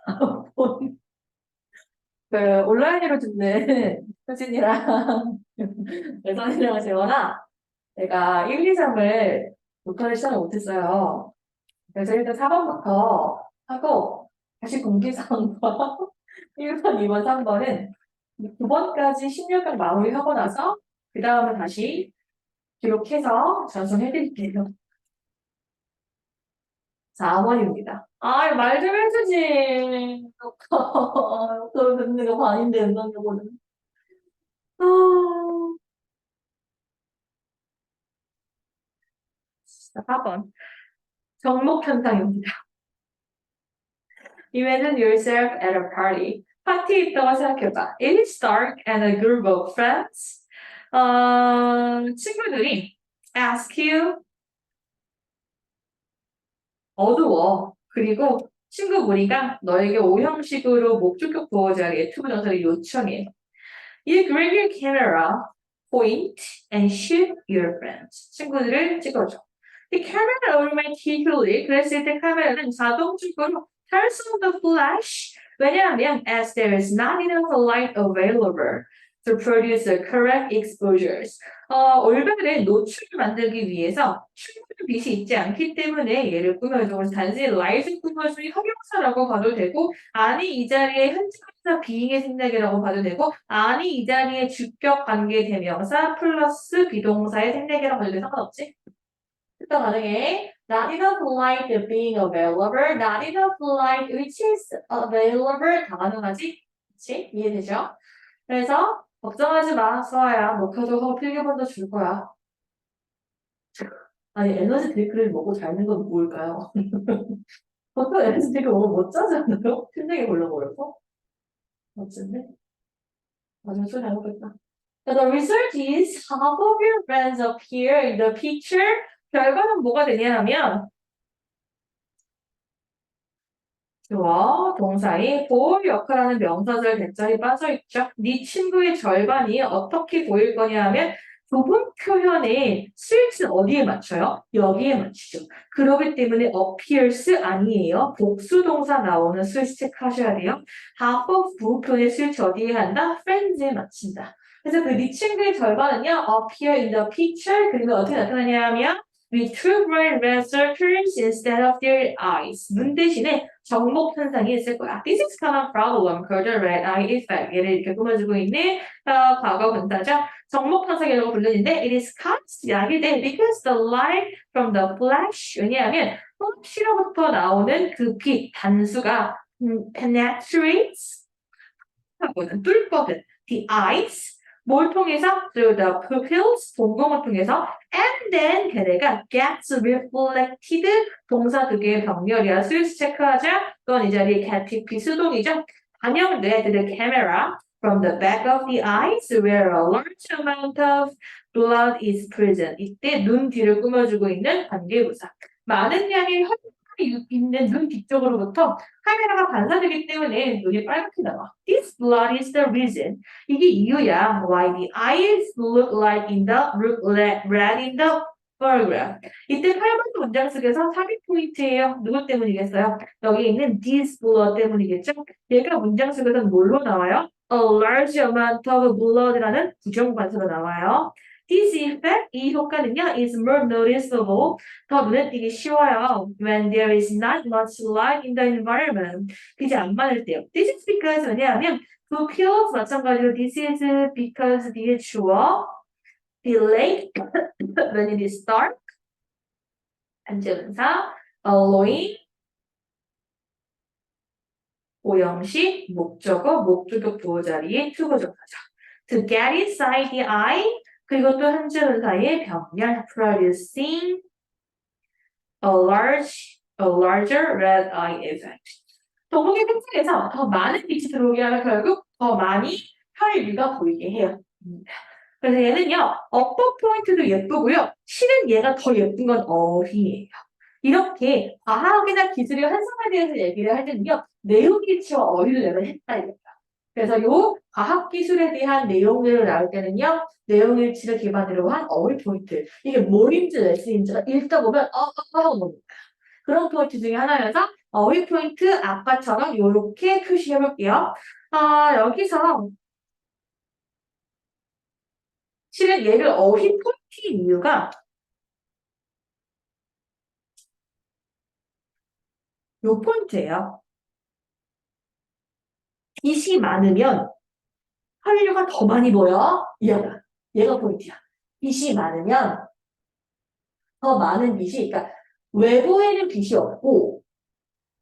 4번. 그 온라인으로 듣는 효진이랑 예선이랑 재원아, 내가 1, 2, 3을 녹화를 시작을 못했어요. 그래서 일단 4번부터 하고 다시 공지사항과 1번, 2번, 3번은 9번까지 16강 마무리하고 나서 그 다음에 다시 기록해서 전송해드릴게요. 4번입니다. 아, 말 좀 해주지. 그걸 듣는 거 반인데, 은강요거는. 아, 4번. 정목 현상입니다. Imagine yourself at a party. 파티에 있다고 생각해봐. It is dark and a group of friends. 친구들이 ask you 어두워. 그리고 친구 무리가 너에게 오형식으로 목적격 보호 자리에 투부 정사를 요청해. You grab your camera, point, and shoot your friends. 친구들을 찍어줘. The camera automatically, 그랬을 때 카메라는 자동적으로 turns on the flash. 왜냐하면 as there is not enough light available to produce the correct exposures. 올바른 노출을 만들기 위해서 충분한 빛이 있지 않기 때문에 얘를 꾸며줘. 그래서 단지 라이트 꾸며주는 형용사라고 봐도 되고 아니 이 자리에 현재분사 비잉의 생략이라고 봐도 되고 아니 이 자리에 주격 관계 대명사 플러스 비동사의 생략이라고 봐도 돼. 상관없지? 일단 가능해. Not enough light being available. Not enough light which is available. 다 가능하지? 그치? 이해되죠? 그래서 걱정하지 마, 수아야. 녹화도 하고 필기본도 줄 거야. 아니, 에너지 드링크를 먹고 자는 건 뭘까요? 보통 에너지 드링크 먹으면 못 자지 않나요? 심장이 벌렁거려서? 어쩐데? 맞아, 술 잘못했다. The result is half of your friends appear in the picture. 결과는 뭐가 되냐면 주어, 동사의 보호 역할하는 명사절 대절이 빠져있죠. 네 친구의 절반이 어떻게 보일 거냐 하면 부분 표현의 스위치는 어디에 맞춰요? 여기에 맞추죠. 그렇기 때문에 appears 아니에요. 복수 동사 나오는 스위치 체크하셔야 돼요. half of 부분 표현의 스위치 어디에 한다? friends에 맞춘다. 그래서 그 네 친구의 절반은요, appear in the picture. 그리고 어떻게 나타나냐 하면 with two bright red circles instead of their eyes. 눈 대신에 정목 현상이 있을 거야. This is common problem called the red eye effect. 얘를 이렇게 꾸며주고 있는 과거 분사죠. 정목 현상이라고 부르는데 it is caused 야기돼 because the light from the flash 왜냐하면 flash로부터 나오는 그 빛 단수가 penetrates 하고는 뚫거든. The eyes 뭘 통해서? Through the pupils, 동공을 통해서 and then 걔네가 gets reflected 동사 두 개의 병렬이야. 스위치 체크하자. 그건 이 자리에 get 비수동이죠. 반영돼 the camera from the back of the eyes where a large amount of blood is present. 이때 눈 뒤를 꾸며주고 있는 관계부사. 많은 양의 혈관이 있는 눈 뒤쪽으로부터 카메라가 반사되기 때문에 눈이 빨갛게 나와. This blood is the reason. 이게 이유야. Why the eyes look like in the look red in the photograph. 이때 8번 문장 속에서 삽입 포인트예요. 누구 때문이겠어요? 여기 있는 this blood 때문이겠죠? 얘가 문장 속에서는 뭘로 나와요? A large amount of blood라는 부정관사로 나와요. This effect, 이 효과는요, is more noticeable. 더 눈에 띄기 쉬워요. When there is not much light in the environment. 빛이 안 많을 때요. This is because 왜냐하면 pupils 마찬가지로 this is because 뒤에 주어 the lake when it is dark 현재분사 allowing 오형식 목적어 목적격 보호 자리에 투부정사죠. To get inside the eye 그리고 또 현재분사의 병렬 producing a larger red eye effect. 동공의 팬층에서 더 많은 빛이 들어오게 하면 결국 더 많이 혈류가 보이게 해요. 그래서 얘는요, 어퍼 포인트도 예쁘고요. 실은 얘가 더 예쁜 건 어휘예요. 이렇게 과학이나 기술의 환상에 대해서 얘기를 할 때는요, 내용일치와 어휘를 내가 했다 이거예요. 그래서 요 과학기술에 대한 내용들을 나올 때는요, 내용일치를 기반으로 한 어휘 포인트. 이게 뭘인지 레슨인지가 읽다 보면 하고 뭡니다. 그런 포인트 중에 하나여서 어휘 포인트 아까처럼 이렇게 표시해 볼게요. 여기서 실은 얘를 어휘 포인트인 이유가 요 포인트예요. 빛이 많으면 혈류가 더 많이 보여. 얘가 포인트야. 빛이 많으면 더 많은 빛이, 그러니까 외부에는 빛이 없고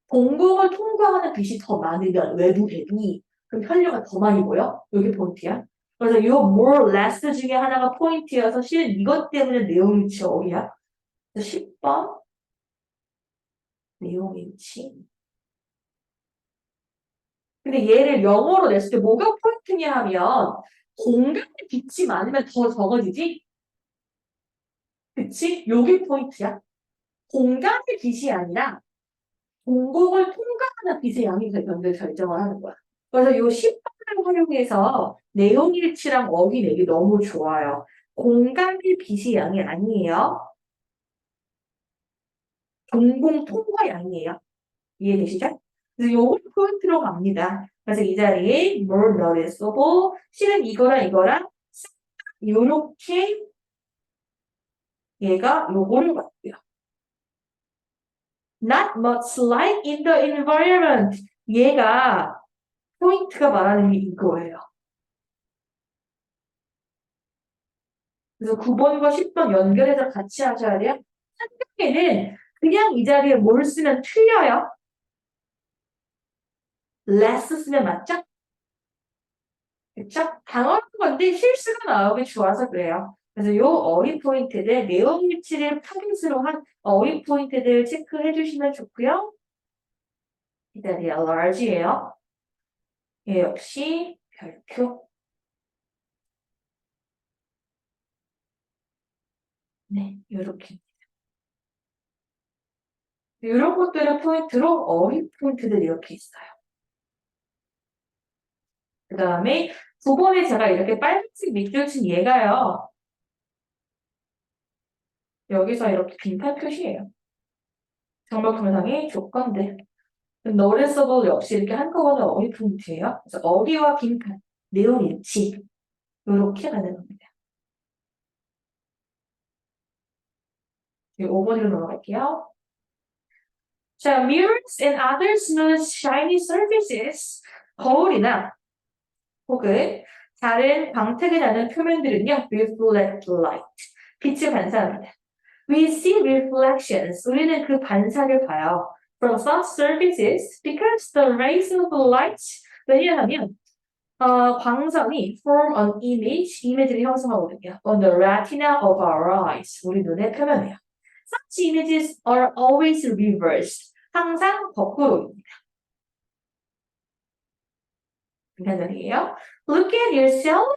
공공을 통과하는 빛이 더 많으면 외부에도 그럼 혈류가 더 많이 보여. 여기 포인트야. 그래서 요 more less 중에 하나가 포인트여서 실은 이것 때문에 내용일치 어휘야. 10번 내용일치. 근데 얘를 영어로 냈을 때 뭐가 포인트냐 하면 공간에 빛이 많으면 더 적어지지? 그치? 요게 포인트야. 공간의 빛이 아니라 공공을 통과하는 빛의 양이 결정을 하는 거야. 그래서 요 10번을 활용해서 내용일치랑 어휘 내기 너무 좋아요. 공간의 빛의 양이 아니에요. 공공 통과 양이에요. 이해되시죠? 그래서 요걸 포인트로 갑니다. 그래서 이 자리에 more noticeable 실은 이거랑 요렇게 얘가 요거를 갖고요. Not much light in the environment. 얘가 포인트가 말하는 게 이거예요. 그래서 9번과 10번 연결해서 같이 하셔야 돼요. 한국에는 그냥 이 자리에 뭘 쓰면 틀려요. less 쓰면 맞죠? 그쵸? 당연한 건데 실수가 나오기 좋아서 그래요. 그래서 요 어휘 포인트들, 내용 일치를 타깃으로 한 어휘 포인트들 체크해 주시면 좋고요. 이 자리에 large예요. 얘 역시 별표. 네, 요렇게. 이런 것들을 포인트로 어휘 포인트들 이렇게 있어요. 그 다음에 9번에 제가 이렇게 빨간색 밑줄 친 얘가요. 여기서 이렇게 빈칸 표시예요. 정บอก동영상의 조건들. noticeable 역시 이렇게 한꺼번에 어휘 포인트예요. 그래서 어휘와 빈칸, 내용 일치 이렇게 가는 겁니다. 5번으로 넘어갈게요. 자, mirrors and other smooth, shiny surfaces. 거울이나 혹은 다른 광택이 나는 표면들은요, reflect light. 빛을 반사합니다. We see reflections. 우리는 그 반사를 봐요. From such surfaces because the rays of light. 왜냐하면 광선이 form an image, 이미지를 형성하거든요. On the retina of our eyes. 우리 눈의 표면이에요. Such images are always reversed. 항상 거꾸로입니다. 이해요? Look at yourself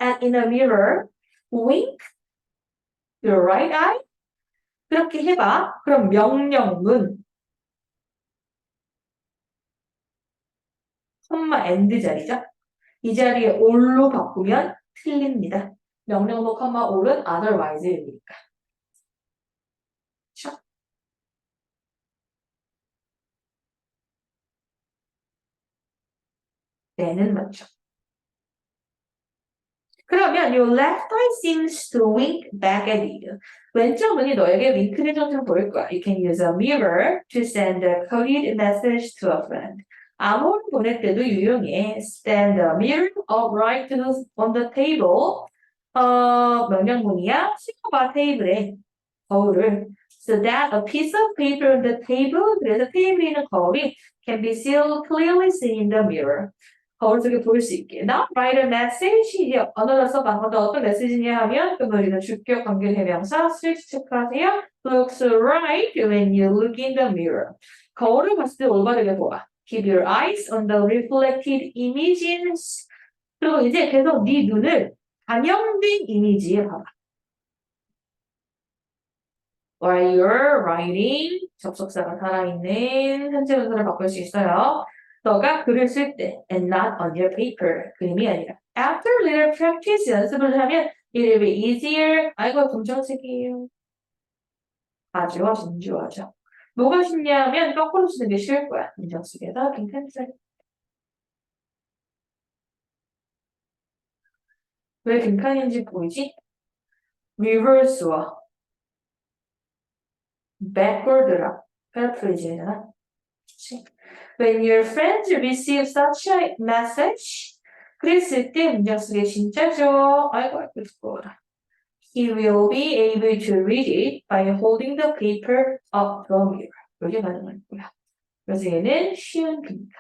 and in a mirror. Wink your right eye. 그렇게 해봐. 그럼 명령문 콤마 엔드 자리죠. 이 자리에 all로 바꾸면 틀립니다. 명령문 콤마 all은 otherwise입니까? 그렇죠? 네는 맞죠. 그러면 your left eye seems to wink back at you. 왼쪽 눈이 너에게 윙크를 좀 보일 거야. You can use a mirror to send a coded message to a friend. 암호를 보낼 때도 유용해. Stand a mirror upright on the table. 명령문이야. 시켜봐 테이블에 거울을. So that a piece of paper on the table. 그래서 테이블에 있는 거울이 can be still clearly seen in the mirror. 거울 속에 보일 수 있게. Now write a message. 이제 언어를 써봐. 어떤 메시지냐 하면 그 우리는 주격 관계 대명사 스위치 체크하세요. Looks right when you look in the mirror. 거울을 봤을 때 올바르게 보아. Keep your eyes on the reflected images. 그리고 이제 계속 네 눈을 반영된 이미지에 봐봐. While you're writing, 접속사가 살아있는 현재 분사를 바꿀 수 있어요. 너가 글을 쓸 때, and not on your paper. 그림이 아니라. After little practice, 연습을 하면 it will be easier. 아이고, 검정색이에요. 아주 진주하죠. 뭐가 쉽냐면 거꾸로 쓰는 게 쉬울 거야. 문장 속에서 괜찮지? 왜 빈칸인지 보이지? reverse와 backward라 paraphrasing이잖아. 그치? When your friends receive such a message, 그랬을 때 문장 속에 진짜죠. 아이고 아이고 부끄러워라. He will be able to read it by holding the paper up the mirror. 이게 가능할 거야. 그래서 얘는 쉬운 빈칸.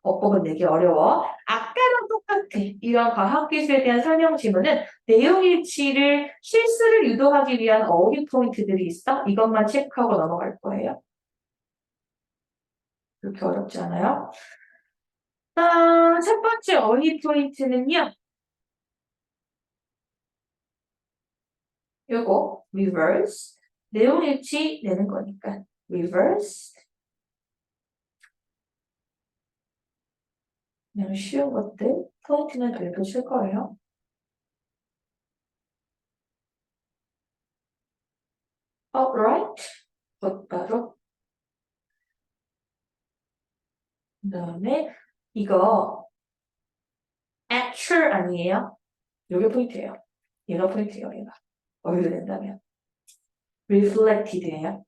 어법은 내기 어려워. 아까랑 똑같아. 이런 과학기술에 대한 설명 지문은 내용 일치를 실수를 유도하기 위한 어휘 포인트들이 있어. 이것만 체크하고 넘어갈 거예요. 그렇게 어렵지 않아요? 첫 번째 어휘 포인트는요. 요거 reverse. 내용 일치 내는 거니까 reverse. 그냥 쉬운 것들 포인트는 그래도 칠 거예요. upright. 곧바로. 그 다음에 이거 actual 아니에요? 요게 포인트예요. 얘가 포인트예요, 얘가. 어휘를 낸다면. reflected예요.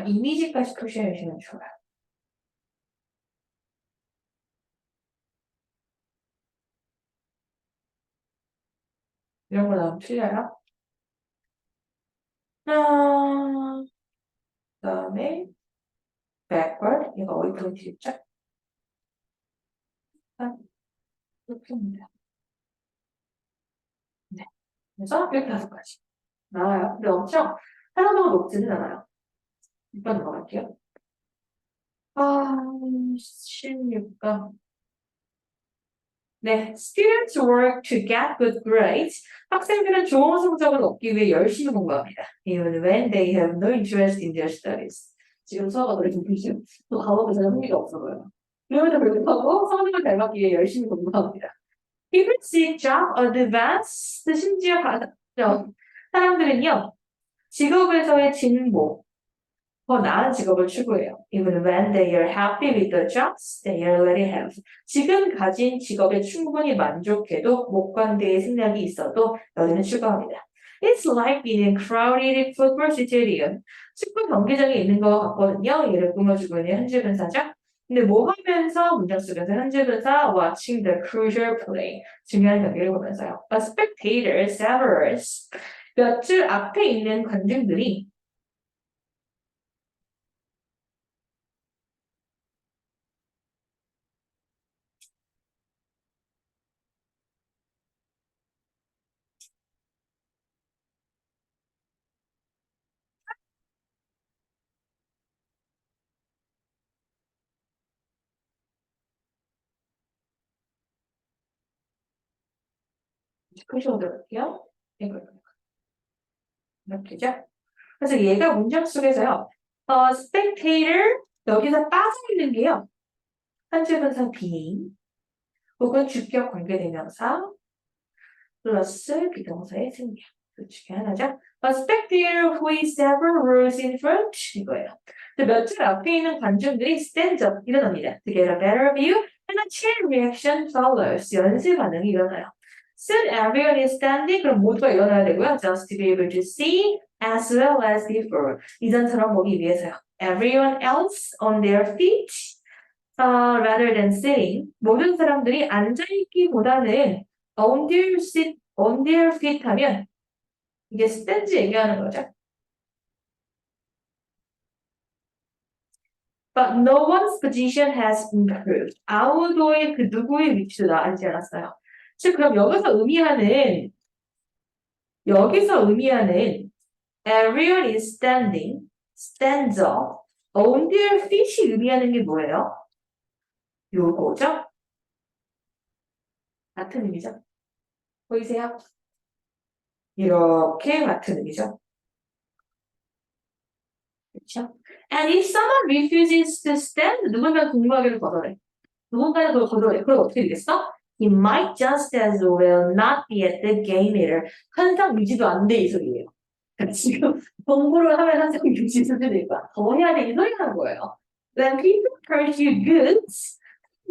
이미지까지 표시해 주시면 좋아요. 이런 거 나오면 틀려요. 그 다음에 backward. 얘가 어휘 포인트겠죠? 이렇게 하면 돼요. 네. 그래서 이렇게 5가지. 나와요. 근데 엄청 하나보다 높지는 않아요. 6번 넘어갈게요. 16번. 네, students work to get good grades. 학생들은 좋은 성적을 얻기 위해 열심히 공부합니다. Even when they have no interest in their studies. 지금 수학가 노래 듣기죠? 또 과목에 전혀 흥미가 없어 보여요. 그럼에도 불구하고 성적을 잘 받기 위해 열심히 공부합니다. People seek job advance. 심지어 사람들은요, 직업에서의 진보, 더 나은 직업을 추구해요. Even when they are happy with the jobs they already have. 지금 가진 직업에 충분히 만족해도 목관대의 생략이 있어도 여전히 추구합니다. It's like being in crowded football stadium. 축구 경기장에 있는 것 같거든요. 얘를 꾸며주고 있는 현재분사죠. 근데 뭐 하면서 문장 속에서 현재분사 watching the crucial play. 중요한 경기를 보면서요. A spectator, severus. 몇 줄 앞에 있는 관중들이 표시로 들어갈게요. 이렇게죠? 그래서 얘가 문장 속에서요. spectator 여기서 빠져있는 게요. 현재분사 being 혹은 주격 관계대명사 플러스 비동사의 생략. 그 중에 하나죠. A spectator who is several rows in front 이거예요. 몇 줄 앞에 있는 관중들이 stand up 일어납니다. To get a better view and a chain reaction follows. 연쇄 반응이 일어나요. Soon everyone is standing. 그럼 모두가 일어나야 되고요. Just to be able to see as well as before. 이전처럼 보기 위해서요. Everyone else on their feet rather than sitting. 모든 사람들이 앉아있기보다는 on their feet 하면 이게 스탠즈 얘기하는 거죠. But no one's position has improved. 아무도의 그 누구의 위치도 나아지지 않았어요. 즉 그럼 여기서 의미하는 everyone is standing, stands up, on their feet이 의미하는 게 뭐예요? 요거죠? 같은 의미죠? 보이세요? 이렇게 같은 의미죠? 그렇죠? And if someone refuses to stand, 누군가 공부하기를 거절해. 누군가는 그걸 거절해. 그럼 어떻게 되겠어? He might just as well not be at the game later. 현상 유지도 안 돼 이 소리예요. 그러니까 지금 공부를 하면 현상 유지도 될 거야. 더 해야 돼 이 소리 하는 거예요. When people pursue goods,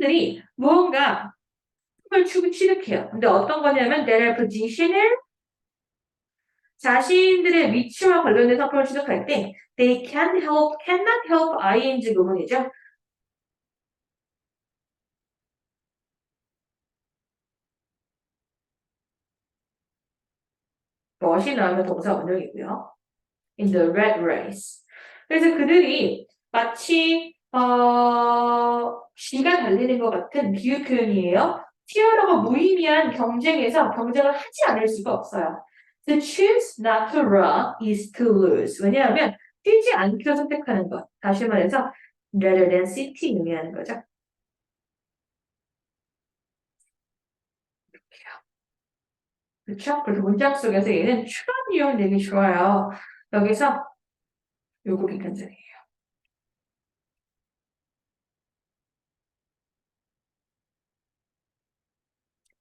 들이 무언가 을 취득해요. 근데 어떤 거냐면 their position을 자신들의 위치와 관련된 상품을 취득할 때 they cannot help ing 부분이죠. 멋이 나오면 동사 원형이고요. In the red race. 그래서 그들이 마치 쥐가 달리는 것 같은 비유 표현이에요. 튀어나가 무의미한 경쟁에서 경쟁을 하지 않을 수가 없어요. To choose not to run is to lose. 왜냐하면 뛰지 않기로 선택하는 것. 다시 말해서 rather than sitting 의미하는 거죠. 그렇죠? 그래서 문장 속에서 얘는 추가 이용 되게 좋아요. 여기서 요거 객관적이에요.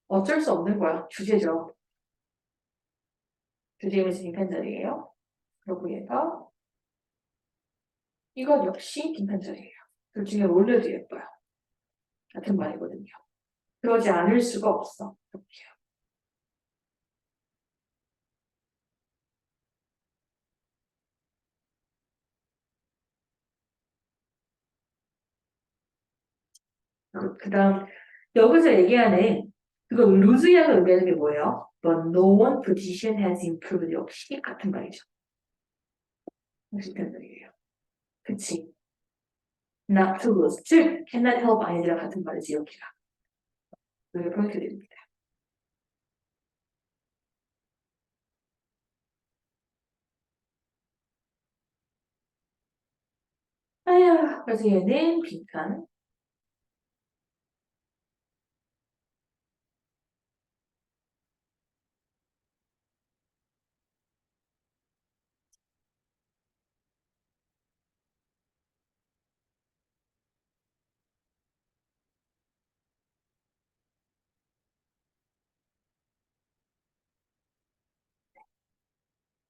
어쩔 수 없는 거야. 주제죠. 주제임에서 빈칸자리예요. 그리고 얘가 이건 역시 빈칸자리예요. 둘 중에 올려도 예뻐요. 같은 말이거든요. 그러지 않을 수가 없어. 이렇게요. 그다음 여기서 얘기하는 그거 루즈양을 의미하는 게 뭐예요? But no one position has improved. 역시 같은 말이죠. 역시 같은 말이에요. 그치? Not to lose. 즉, cannot help 아이들랑 같은 말이지, 여기가. 여기 포인트 드립니다. 아휴, 그래서 얘는 빈칸.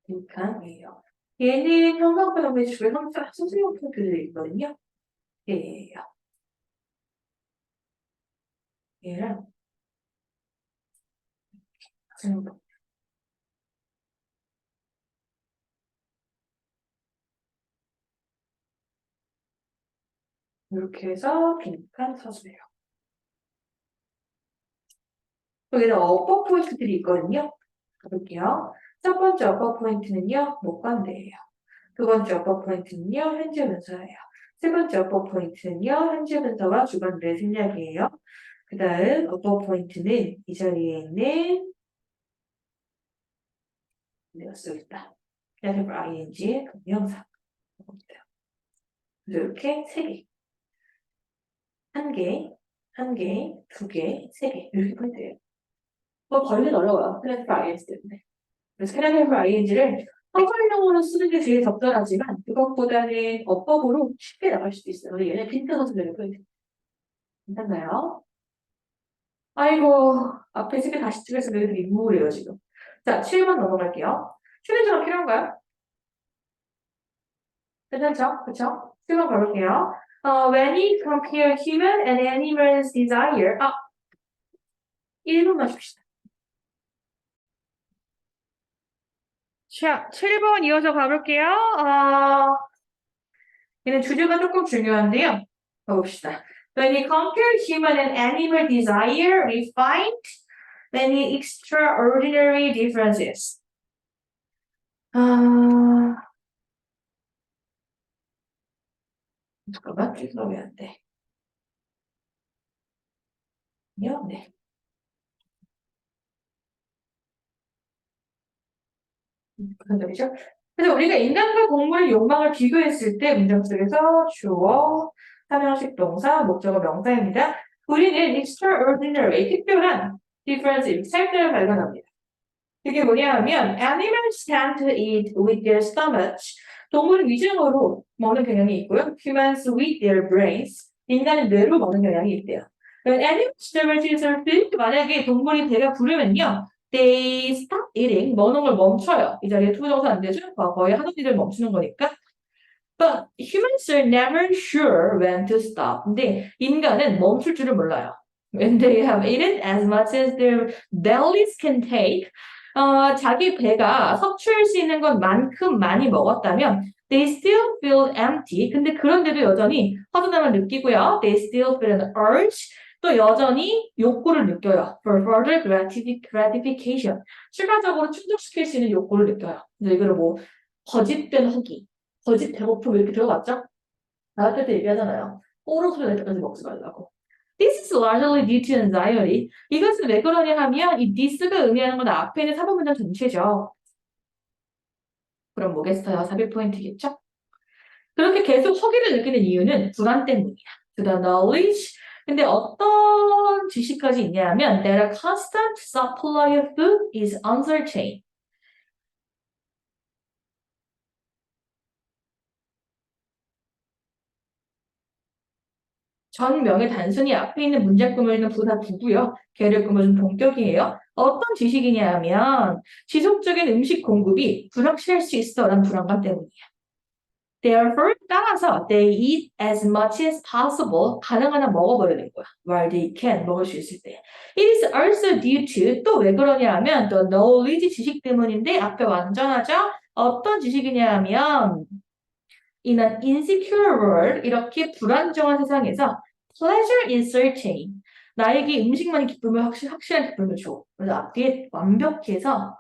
빈칸이에요. 얘는 형광펜 주에 항상 수수용 포인트들이 있거든요. 얘예요. 얘랑 지금 이렇게 해서 빈칸 서주세요. 여기다 어퍼 포인트들이 있거든요. 가볼게요. 첫 번째 어퍼 포인트는요, 목관대예요. 두 번째 어퍼 포인트는요, 현재 분사예요. 세 번째 어퍼 포인트는요, 현재 분사와 주관들의 생략이에요. 그 다음 어퍼 포인트는 이 자리에 있는 내가 쓰겠다. 그래서 ing의 명사. 이렇게 세 개. 한 개, 한 개, 두 개, 세 개. 이렇게 포인트예요. 뭐 버리긴 어려워요. 그래서 ing 때문에. 그래서 캐나다에서 ing를 한글용어로 쓰는 게 제일 적절하지만 그것보다는 어법으로 쉽게 나갈 수도 있어요. 근데 얘는 빈트 선수들의 포인트. 괜찮나요? 아이고, 앞에 책에 다시 찍어서 너희들 인물이에요, 지금. 자, 7번 넘어갈게요. 쉬는 시간 필요한가요? 괜찮죠? 그쵸? 7번 가볼게요. When we compare human and animals desire. 1분만 줍시다. 자, 7번 이어서 가볼게요. 얘는 주제가 조금 중요한데요. 가봅시다. When we compare human and animal desire, we find many extraordinary differences. 잠깐만, 읽으면 안 돼. 네. 그죠? 그래서 우리가 인간과 동물의 욕망을 비교했을 때 문장 속에서 주어, 삼형식 동사, 목적어 명사입니다. 우리는 extraordinary, 특별한 difference, 차이점을 발견합니다. 그게 뭐냐 하면 animals tend to eat with their stomachs. 동물은 위장으로 먹는 경향이 있고요. Humans with their brains. 인간은 뇌로 먹는 경향이 있대요. When animals never their food, 만약에 동물이 배가 부르면요. They stop eating. 먹는 걸 멈춰요. 이 자리에 투부정사 안 되죠? 거의 하던 일을 멈추는 거니까. But humans are never sure when to stop. 근데 인간은 멈출 줄을 몰라요. When they have eaten as much as their bellies can take. 자기 배가 섭취할 수 있는 것만큼 많이 먹었다면 they still feel empty. 근데 그런데도 여전히 허전함을 느끼고요. They still feel an urge. 또 여전히 욕구를 느껴요. For further gratification. 추가적으로 충족시킬 수 있는 욕구를 느껴요. 근데 이거를 뭐 거짓된 허기, 거짓 배고픔 이렇게 들어봤죠? 나한테도 얘기하잖아요. 뽀록 소리 날 때까지 먹지 말라고. This is largely due to anxiety. 이것은 왜 그러냐 하면 이 this가 의미하는 건 앞에 있는 사본 문장 전체죠. 그럼 뭐겠어요? 삽입 포인트겠죠? 그렇게 계속 허기를 느끼는 이유는 불안 때문이야. To the knowledge. 근데 어떤 지식까지 있냐면 that a constant supply of food is uncertain. 전명의 단순히 앞에 있는 문장 꾸며주는 부사 부고요. 걔를 꾸며준 동격이에요. 어떤 지식이냐 하면 지속적인 음식 공급이 불확실할 수 있어 라는 불안감 때문이야. Therefore, 따라서 they eat as much as possible. 가능한 한 먹어버리는 거야. While they can, 먹을 수 있을 때. It is also due to, 또 왜 그러냐 하면 the knowledge, 지식 때문인데 앞에 완전하죠? 어떤 지식이냐 하면 in an insecure world, 이렇게 불안정한 세상에서 pleasure is certain. 나에게 음식만이 기쁨을 확실한 기쁨을 줘. 그래서 앞뒤에 완벽해서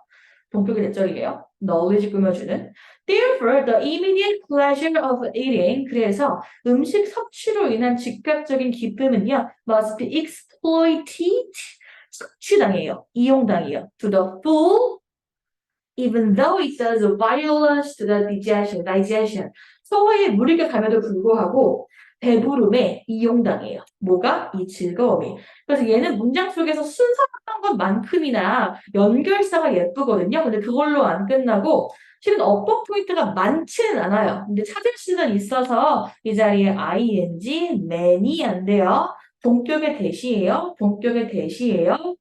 동격의 대절이에요. knowledge 꾸며주는. Therefore, the immediate pleasure of eating. 그래서 음식 섭취로 인한 즉각적인 기쁨은요, must be exploited. 섭취당해요. 이용당해요. To the full, even though it does violence to the digestion. 소화에 무리가 가면도 불구하고 배부름에 이용당해요. 뭐가? 이 즐거움이. 그래서 얘는 문장 속에서 순서였던 것만큼이나 연결사가 예쁘거든요. 근데 그걸로 안 끝나고 실은 어법 포인트가 많지는 않아요. 근데 찾을 수는 있어서 이 자리에 ing, man이 안 돼요. 동격의 대시예요. 동격의 대시예요.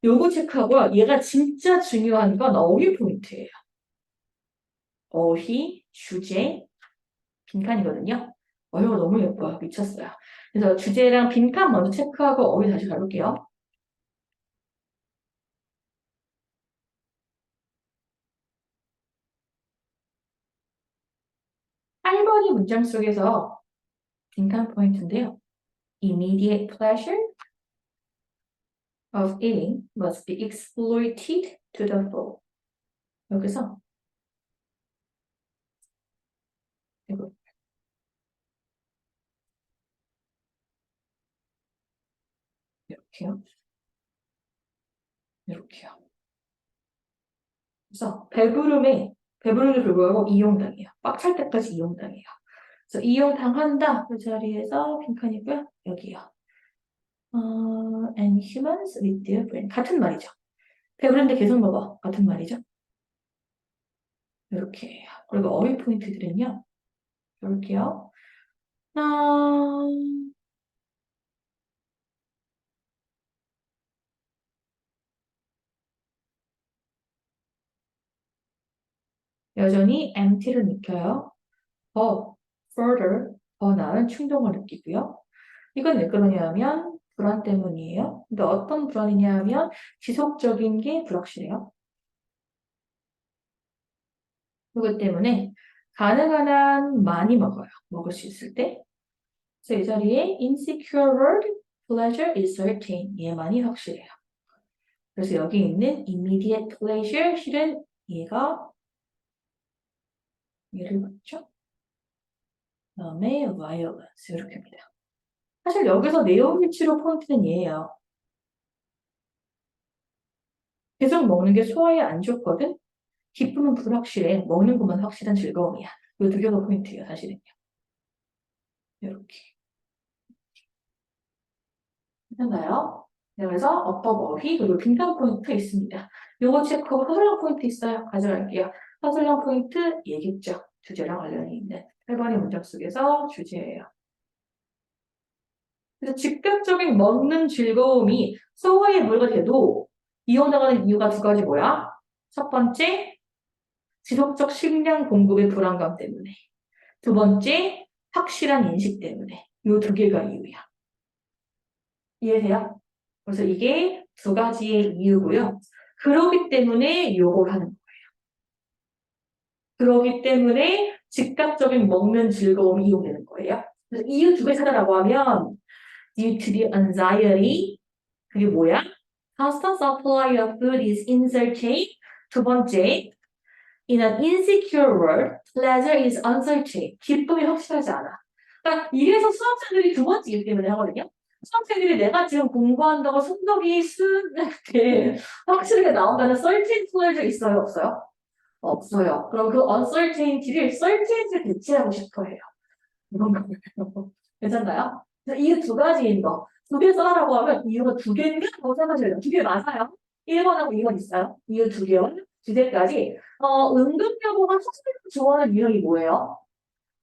요거 체크하고요. 얘가 진짜 중요한 건 어휘 포인트예요. 어휘, 주제, 빈칸이거든요. 어휘가 너무 예뻐요. 미쳤어요. 그래서 주제랑 빈칸 먼저 체크하고 어휘 다시 가볼게요. 8번이 문장 속에서 빈칸 포인트인데요. Immediate pleasure of eating must be exploited to the full. 여기서 이거 이렇게요. 이렇게요. 그래서 배부름에 불구하고 이용당해요. 꽉 찰 때까지 이용당해요. 그래서 이용당한다. 그 자리에서 빈칸이고요. 여기요. And humans with their brain. 같은 말이죠. 배부른데 계속 먹어. 같은 말이죠. 이렇게. 그리고 어휘 포인트들은요. 이렇게요. 여전히 empty를 느껴요. 더 further, 더 나은 충동을 느끼고요. 이건 왜 그러냐면 불안 때문이에요. 근데 어떤 불안이냐 하면 지속적인 게 불확실해요. 그것 때문에 가능한 한 많이 먹어요. 먹을 수 있을 때. 그래서 이 자리에 insecure word, pleasure is certain. 얘만이 확실해요. 그래서 여기 있는 immediate pleasure 실은 얘가 얘를 맞죠? 그다음에 violence 이렇게 합니다. 사실 여기서 내용 일치로 포인트는 얘예요. 계속 먹는 게 소화에 안 좋거든? 기쁨은 불확실해. 먹는 것만 확실한 즐거움이야. 이 두 개가 포인트예요, 사실은요. 이렇게. 괜찮나요? 네, 그래서 어법 어휘 그리고 빈칸 포인트 있습니다. 요거 체크하고 허술랑 포인트 있어요. 가져갈게요. 허술랑 포인트 얘기죠. 주제랑 관련이 있는 8번의 문장 속에서 주제예요. 그래서 즉각적인 먹는 즐거움이 소화의 물가 돼도 이어나가는 이유가 두 가지 뭐야? 첫 번째, 지속적 식량 공급의 불안감 때문에. 두 번째, 확실한 인식 때문에. 이 두 개가 이유야. 이해돼요? 그래서 이게 두 가지의 이유고요. 그러기 때문에 요걸 하는 거예요. 그러기 때문에 즉각적인 먹는 즐거움이 이용되는 거예요. 그래서 이유 두 개 찾아라고 하면 due to the anxiety 그게 뭐야? Constant supply of food is uncertain. 두 번째, in an insecure world, pleasure is uncertain. 기쁨이 확실하지 않아. 그러니까 이래서 수험생들이 두 번째 이유 때문에 하거든요. 수험생들이 내가 지금 공부한다고 성적이 이렇게 확실하게 나온다는 certain pleasure 있어요? 없어요? 없어요. 그럼 그 uncertainty를 certainty를 대체하고 싶어 해요. 이런 거예요. 괜찮나요? 그래서 이 두 가지인 거. 두 개 써라고 하면 이유가 두 개인가? 더 생각하셔야 돼요. 두 개 맞아요. 1번하고 2번 있어요. 이유 두 개와 두 개까지. 응급여고가 선생님 좋아하는 유형이 뭐예요?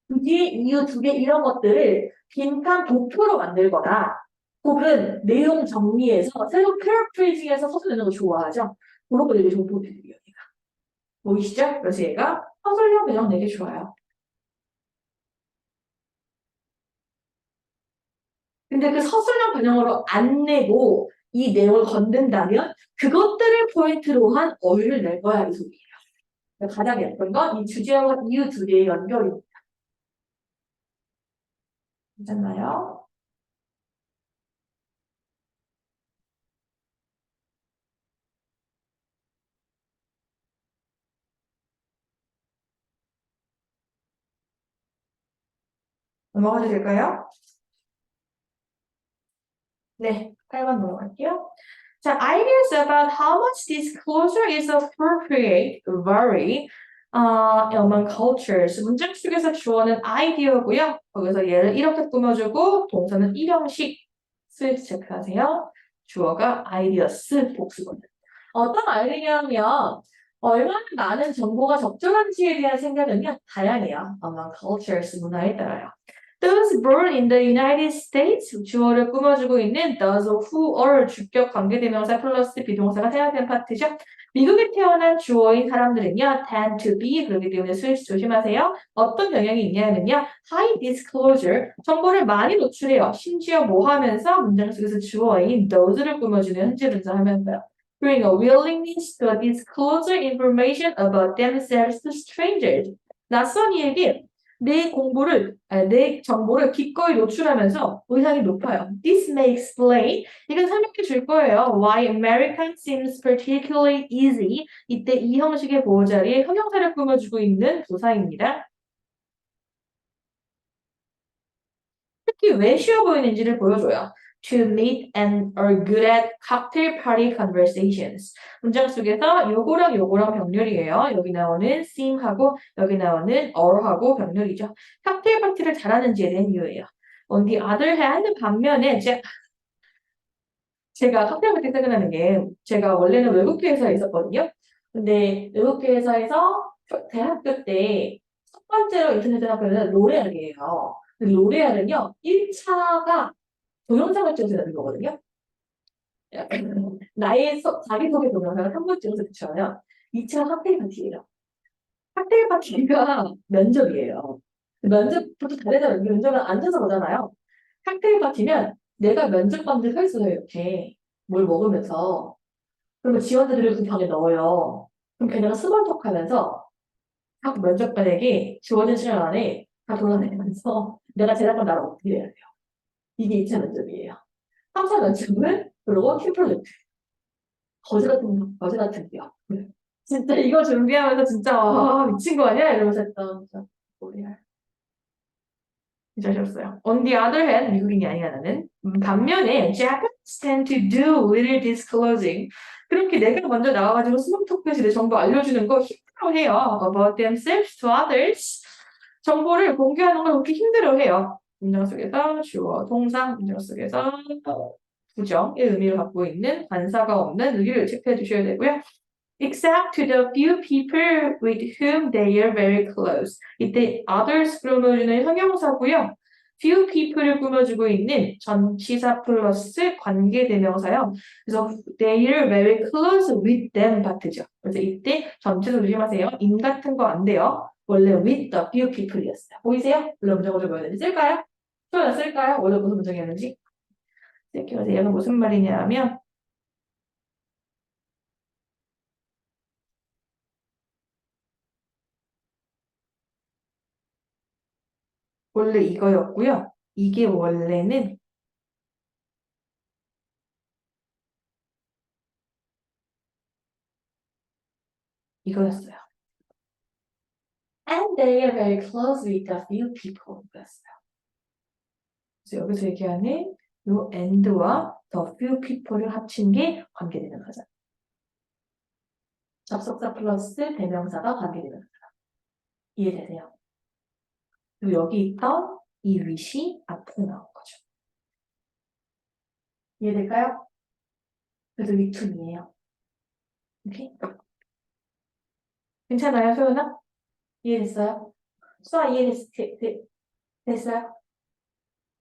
그 뒤에 이유 두 개 이런 것들을 빈칸 도표로 만들거나 혹은 내용 정리해서 새로 패러프레이징해서 써서 내는 거 좋아하죠? 그런 거 되게 좋은 도표들이에요. 보이시죠? 그래서 얘가 서술형 배경 되게 좋아요. 근데 그 서술형 변형으로 안 내고 이 내용을 건든다면 그것들을 포인트로 한 어휘를 낼 거야 이 소리예요. 그러니까 가장 예쁜 건 이 주제와 이유 두 개의 연결입니다. 괜찮나요? 넘어가도 될까요? 네, 8번 넘어갈게요. 자, ideas about how much disclosure is appropriate vary among cultures. 문장 속에서 주어는 아이디어고요. 거기서 얘를 이렇게 꾸며주고 동사는 일형식 스위치 체크하세요. 주어가 ideas 복수거든요. 어떤 아이디어냐면 얼마나 많은 정보가 적절한지에 대한 생각은요 다양해요. among cultures 문화에 따라요. Those born in the United States 주어를 꾸며주고 있는 those who are 주격 관계대명사 플러스 비동사가 생략된 파트죠. 미국에 태어난 주어인 사람들은요 tend to be 그렇기 때문에 스위치 조심하세요. 어떤 경향이 있냐면요 high disclosure 정보를 많이 노출해요. 심지어 뭐 하면서 문장 속에서 주어인 those를 꾸며주는 현재 분사 하면서요. bring a willingness to disclose information about themselves to strangers. 낯선 이에게 내 정보를 기꺼이 노출하면서 의상이 높아요. This may explain. 이건 설명해 줄 거예요. Why American seems particularly easy. 이때 이 형식의 보호자리에 형용사를 꾸며주고 있는 부사입니다. 특히 왜 쉬워 보이는지를 보여줘요. To meet and are good at cocktail party conversations. 문장 속에서 요거랑 병렬이에요. 여기 나오는 seem하고 여기 나오는 are하고 병렬이죠. 칵테일 파티를 잘하는지에 대한 이유예요. On the other hand, 반면에 제가 칵테일 파티 생각나는 게 제가 원래는 외국계 회사에 있었거든요. 근데 외국계 회사에서 대학교 때 첫 번째로 인터넷 대학교는 로레알이에요. 로레알은요, 1차가 동영상을 찍어서 내는 거거든요. 나의 자기소개 동영상을 한 번 찍어서 붙여요. 2차 칵테일 파티예요. 칵테일 파티가 면접이에요. 면접부터 다르잖아요. 면접은 앉아서 보잖아요. 칵테일 파티는 내가 면접관들 서 있어요. 이렇게 뭘 먹으면서. 그러면 지원자들을 그 방에 넣어요. 그럼 걔네가 스몰톡 하면서 각 면접관에게 주어진 시간 안에 다 돌아다니면서 내가 제작관 나를 어떻게 해야 돼요. 이게 2차 면접이에요. 3차 면접은 그리고 팀 프로젝트. 거지 같은 데요. 진짜 이거 준비하면서 진짜 미친 거 아니야? 이러면서 했던 진짜 뭐야. 진짜 싫었어요. On the other hand, 미국인이 아니라 나는 반면에 Japanese tend to do little disclosing. 그렇게 내가 먼저 나와가지고 스몰 토크에서 내 정보 알려주는 거 힘들어해요. About themselves to others. 정보를 공개하는 걸 그렇게 힘들어해요. 문장 속에서 주어, 동사, 문장 속에서 부정의 의미를 갖고 있는 관사가 없는 의의를 체크해 주셔야 되고요. Except to the few people with whom they are very close. 이때 others 그려놓는 형용사고요. few people을 꾸며주고 있는 전치사 플러스 관계대명사요. 그래서 they're very close with them 파트죠. 그래서 이때 전치사 조심하세요. in 같은 거 안 돼요. 원래 with the few people이었어요. 보이세요? 물론 문장 어디 뭐야 되는지 쓸까요? 표현 쓸까요? 원래 무슨 문장이었는지? 쓸게요. 얘가 무슨 말이냐면 원래 이거였고요. 이게 원래는 이거였어요. And they are very close with a few people. 였어요. 그래서 여기서 얘기하는 요 and와 the few people을 합친 게 관계되는 거죠. 접속사 플러스 대명사가 관계되는 거죠. 이해되세요? 그리고 여기 있던 이 with이 앞으로 나온 거죠. 이해될까요? 그래서 위툰이에요. 오케이? 괜찮아요, 소연아? 이해됐어요? 수아 이해됐어요?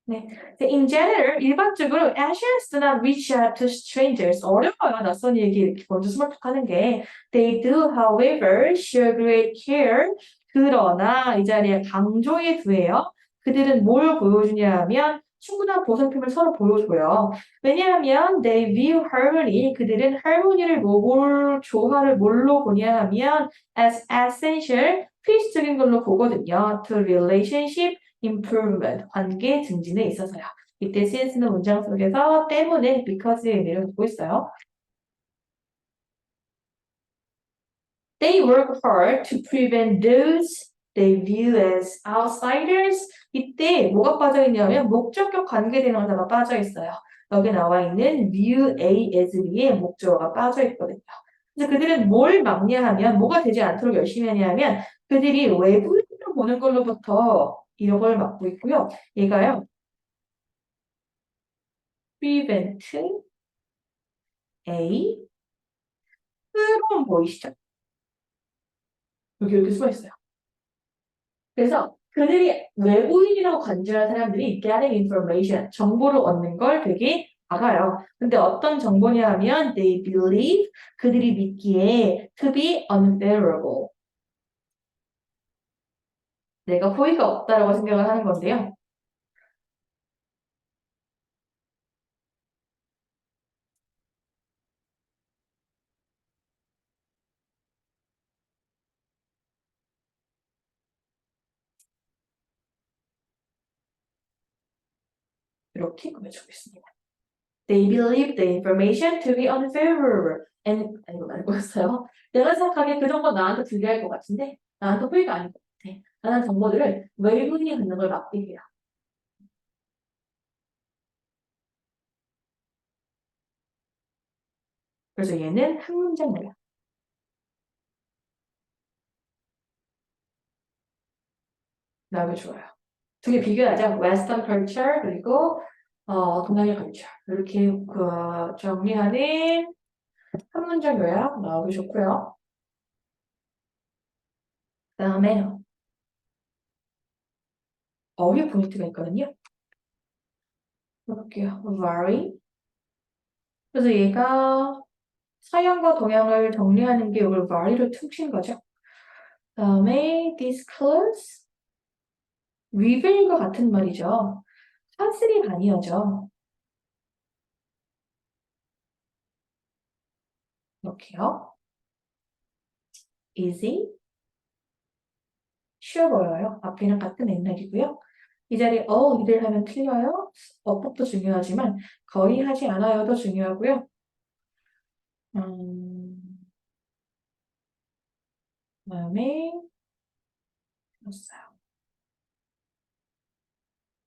네. In general, 일반적으로 Asians do not reach out to strangers. 어려워요. 낯선 얘기 이렇게 먼저 스몰톡하는 게. They do, however, show great care. 그러나 이 자리에 강조해 두예요. 그들은 뭘 보여주냐 하면 충분한 보살핌을 서로 보여줘요. 왜냐하면 they view harmony. 그들은 할머니를 조화를 뭘로 보냐 하면 as essential, 필수적인 걸로 보거든요. To relationship improvement, 관계 증진에 있어서요. 이때 since는 문장 속에서 때문에 because의 의미를 두고 있어요. They work hard to prevent those they view as outsiders. 이때 뭐가 빠져 있냐면 목적격 관계대명사가 빠져 있어요. 여기 나와 있는 view A as B의 목적어가 빠져 있거든요. 그래서 그들은 뭘 막냐 하면 뭐가 되지 않도록 열심히 하냐 하면 그들이 외부인으로 보는 걸로부터 이런 걸 막고 있고요. 얘가요. prevent A 흐름 보이시죠? 여기 이렇게 써 있어요. 그래서 그들이 외부인이라고 간주하는 사람들이 getting information, 정보를 얻는 걸 되게 알아요. 근데 어떤 정보냐 하면 they believe, 그들이 믿기에 to be unfavorable. 내가 호의가 없다라고 생각을 하는 건데요. 이렇게 꾸며주고 있습니다. They believe the information to be unfavorable. And, 이거 말고 있어요. 내가 생각하기에 그 정보 나한테 불리할 것 같은데 나한테 호의가 아닌 것 같아. 라는 정보들을 외부인이 듣는 걸 막기 위해요. 그래서 얘는 한 문장이에요. 나오기 좋아요. 두 개 비교하자. Western culture 그리고 동양의 culture 이렇게 정리하는 한 문장 요약 나오기 좋고요. 그다음에 어휘 포인트가 있거든요. 볼게요. vary. 그래서 얘가 서양과 동양을 정리하는 게 이걸 vary로 퉁친 거죠. 그다음에 disclose. reveal과 같은 말이죠. 사슬이 반이어죠. 이렇게요. easy. 쉬워 보여요. 앞에는 같은 맥락이고요. 이 자리에 이들 하면 틀려요. 어법도 중요하지만 거의 하지 않아요도 중요하고요. 그다음에 었어요.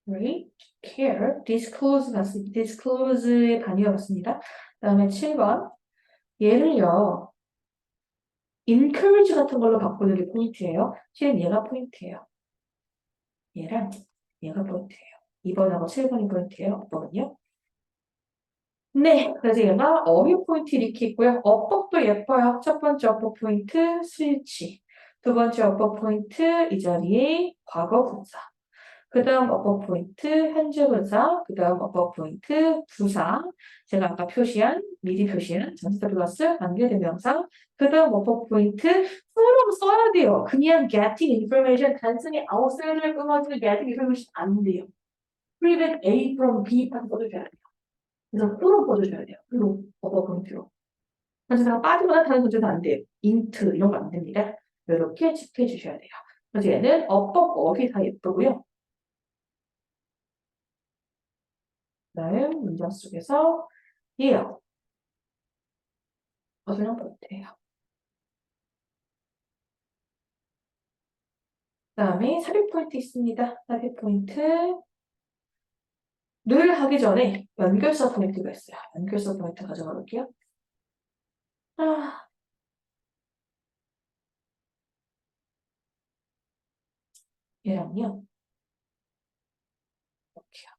great care, disclose의 반이었습니다. 그다음에 7번 얘를요. encourage 같은 걸로 바꾸는 게 포인트예요. 실은 얘가 포인트예요. 얘랑 얘가 포인트예요. 2번하고 7번이 포인트예요. 어법은요? 네, 그래서 얘가 어휘 포인트 이렇게 있고요. 어법도 예뻐요. 첫 번째 어법 포인트 스위치. 두 번째 어법 포인트 이 자리에 과거 분사. 그 다음 어법 포인트, 현재 분사, 그 다음 어법 포인트, 부사, 제가 아까 표시한, 미리 표시한 전치사 플러스 관계대명사, 그 다음 어법 포인트, 풀로 써야 돼요. 그냥 getting information, 단순히 outsider를 끊어지는 getting information 안 돼요. prevent A from B까지 써주셔야 돼요. 그래서 풀로 써주셔야 돼요. 풀로, 어법 포인트로. 전치사가 빠지거나 다른 전치사 안 돼요. int 이런 거 안 됩니다. 이렇게 체크해 주셔야 돼요. 그래서 얘는 어법, 어휘 다 예쁘고요. 그다음 문장 속에서 예요. 어슬렁 포인트예요. 그다음에 삽입 포인트 있습니다. 삽입 포인트 늘 하기 전에 연결사 포인트가 있어요. 연결사 포인트 가져가 볼게요. 아, 얘랑요. 이렇게요.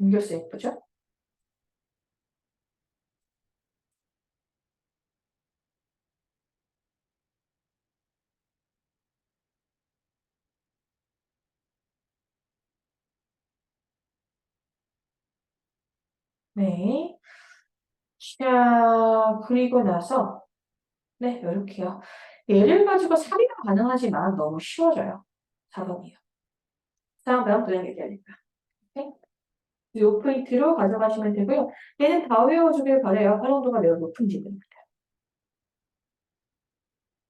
연결사 예쁘죠? 네. 자, 그리고 나서 네, 이렇게요. 얘를 가지고 삽입은 가능하지만 너무 쉬워져요. 4번이요. 4번 배운 그냥 얘기하니까. 네? 이 포인트로 가져가시면 되고요. 얘는 다 외워주길 바래요. 활용도가 매우 높은 지입니다.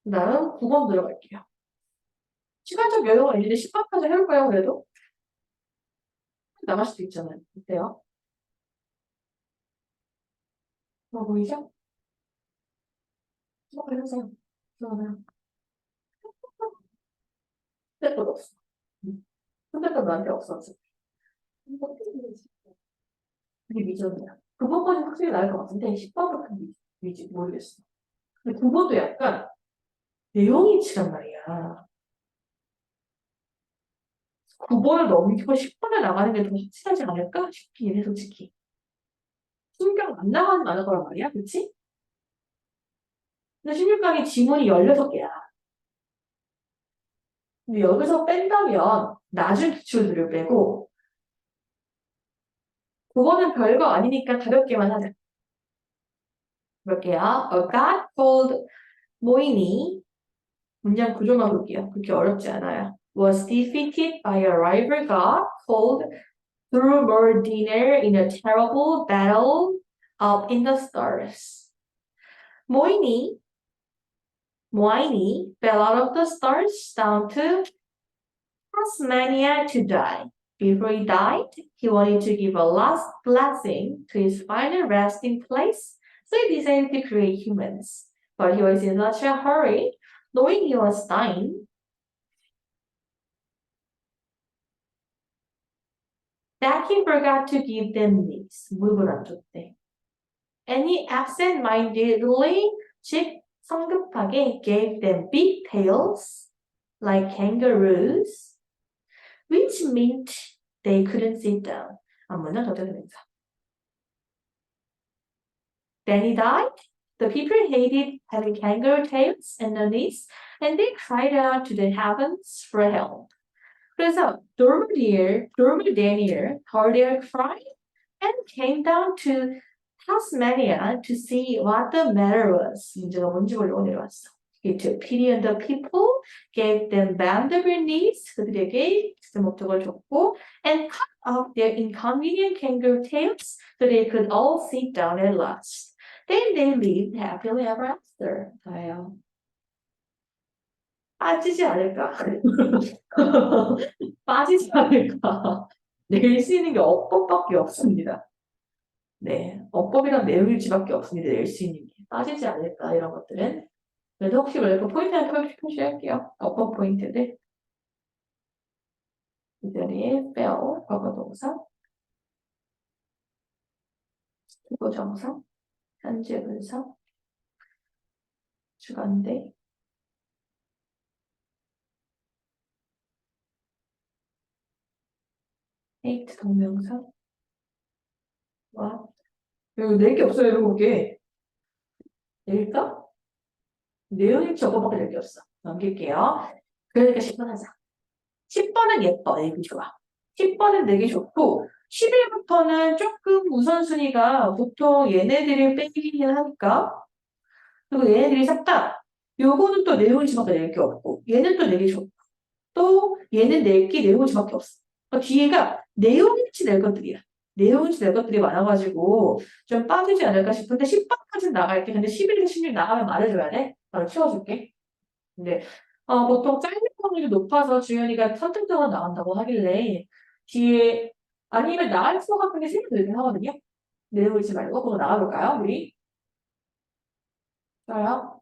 그 다음 9번 들어갈게요. 시간적 여유가 있는데 10번까지 해볼까요, 그래도? 나갈 수도 있잖아요. 어때요? 뭐 보이죠? 10번 해보세요. 그러면 핸드폰 없어. 핸드폰 나한테 없어져. 그게 미전이야. 9번까지 확실히 나을 것 같은데 10번부터 미지 모르겠어. 근데 9번도 약간 내용이 치란 말이야. 9번을 넘기고 10번에 나가는 게 더 확실하지 않을까 싶긴 해, 솔직히. 신경 안 나가는 많을 거란 말이야, 그치? 근데 16강의 지문이 16개야. 근데 여기서 뺀다면 나중 기출들을 빼고 그거는 별거 아니니까 가볍게만 하자. 볼게요. A god called 모이니 문장 구조만 볼게요. 그렇게 어렵지 않아요. Was defeated by a rival god called Thrummerdiner in a terrible battle up in the stars. 모이니, 모이니 fell out of the stars down to Tasmania to die. Before he died, he wanted to give a last blessing to his final resting place, so he decided to create humans. But he was in such a hurry, knowing he was dying, that he forgot to give them names. 물을 안 줬대. And he absent-mindedly, 즉 성급하게 gave them big tails, like kangaroos, which meant they couldn't sit down. 앞문장 전체대명사. Then he died. The people hated having kangaroo tails and no knees, and they cried out to the heavens for help. 그래서 Dormidanier heard their cry and came down to Tasmania to see what the matter was. 문제가 뭔지 보려고 내려왔어. He took pity on the people, gave them bendable knees, 그들에게 목적을 줬고, and cut off their inconvenient kangaroo tails so they could all sit down at last. Then they lived happily ever after. 다예요. 빠지지 않을까? 빠지지 않을까? 낼 수 있는 게 어법밖에 없습니다. 네, 어법이랑 내용일지밖에 없습니다. 낼 수 있는 게. 빠지지 않을까, 이런 것들은. 그래도 혹시 모르고 포인트 한 표시할게요. 어법 포인트들. 이 자리에 fail, 과거동사, 부정사, 현재 분사, 주관대, hate 동명사, what. 이거 낼 게 없어요, 이거 보게. 낼까? 내용일지 어법밖에 낼 게 없어. 넘길게요. 그러니까 10번 하자. 10번은 예뻐, 내기 좋아. 10번은 내기 좋고, 11부터는 조금 우선순위가 보통 얘네들을 빼기는 하니까, 그리고 얘네들이 싹다, 요거는 또 내용이 수밖에 낼 게 없고, 얘는 또 내기 좋고, 또 얘는 낼게 내용이 수밖에 없어. 그러니까 뒤에가 내용인치 낼 것들이야. 내용인치 낼 것들이 많아가지고 좀 빠지지 않을까 싶은데 10번까지는 나갈게. 근데 11에서 16 나가면 말해줘야 돼. 바로 치워줄게. 근데 보통 짧은 확률이 높아서 주연이가 선택적으로 나간다고 하길래 뒤에 아니면 나갈 것 같은 게 생각이 들긴 하거든요. 내용 잊지 말고 그거 나가볼까요? 우리? 좋아요.